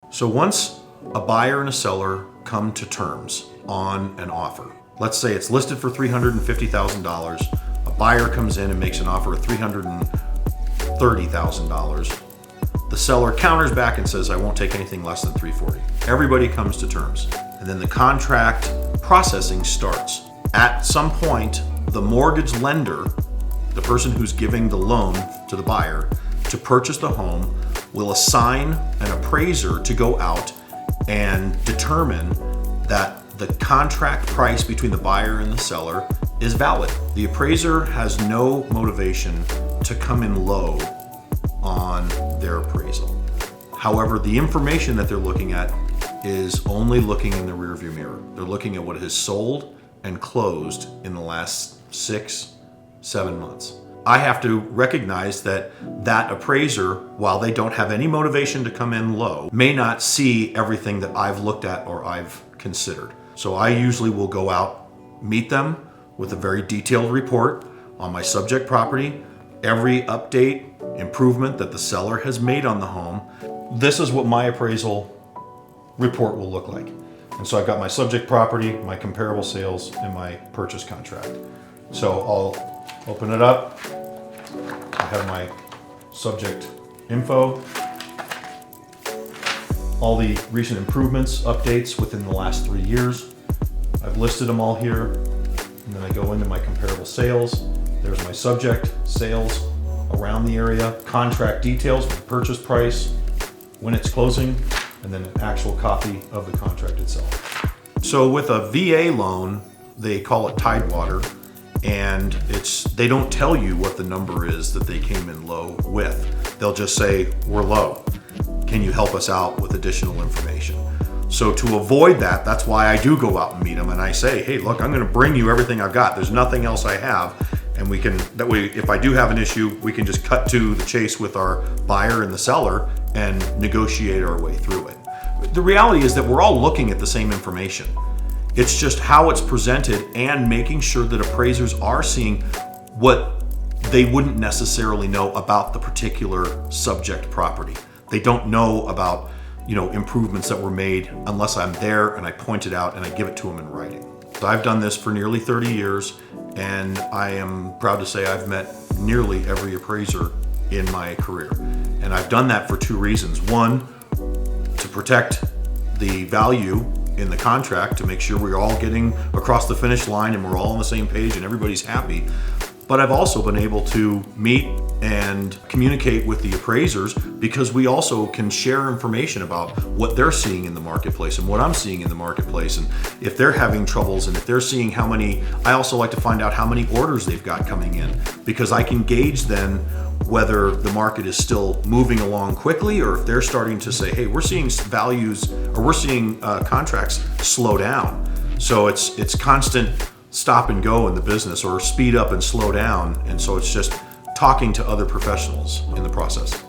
So once a buyer and a seller come to terms on an offer, let's say it's listed for $350,000, a buyer comes in and makes an offer of $330,000. The seller counters back and says, I won't take anything less than $340,000. Everybody comes to terms. And then the contract processing starts. At some point, the mortgage lender, the person who's giving the loan to the buyer to purchase the home, will assign an appraiser to go out and determine that the contract price between the buyer and the seller is valid. The appraiser has no motivation to come in low on their appraisal. However, the information that they're looking at is only looking in the rearview mirror. They're looking at what has sold and closed in the last 6-7 months. I have to recognize that that appraiser, while they don't have any motivation to come in low, may not see everything that I've looked at or I've considered. So I usually will go out, meet them with a very detailed report on my subject property, every update, improvement that the seller has made on the home. This is what my appraisal report will look like. And so I've got my subject property, my comparable sales, and my purchase contract. So I'll open it up. I have my subject info, all the recent improvements, updates within the last 3 years. I've listed them all here. And then I go into my comparable sales. There's my subject, sales around the area, contract details, the purchase price, when it's closing, and then an actual copy of the contract itself. So with a VA loan, they call it Tidewater, and they don't tell you what the number is that they came in low with. They'll just say, we're low. Can you help us out with additional information? So to avoid that, that's why I do go out and meet them and I say, hey, look, I'm gonna bring you everything I've got. There's nothing else I have. And we can, that way, if I do have an issue, we can just cut to the chase with our buyer and the seller and negotiate our way through it. The reality is that we're all looking at the same information. It's just how it's presented and making sure that appraisers are seeing what they wouldn't necessarily know about the particular subject property. They don't know about, improvements that were made unless I'm there and I point it out and I give it to them in writing. So I've done this for nearly 30 years, and I am proud to say I've met nearly every appraiser in my career. And I've done that for 2 reasons. One, to protect the value in the contract, to make sure we're all getting across the finish line and we're all on the same page and everybody's happy. But I've also been able to meet and communicate with the appraisers because we also can share information about what they're seeing in the marketplace and what I'm seeing in the marketplace. And if they're having troubles and if they're seeing I also like to find out how many orders they've got coming in, because I can gauge then whether the market is still moving along quickly or if they're starting to say, hey, we're seeing values or we're seeing contracts slow down. So it's constant stop and go in the business, or speed up and slow down. And so it's just talking to other professionals in the process.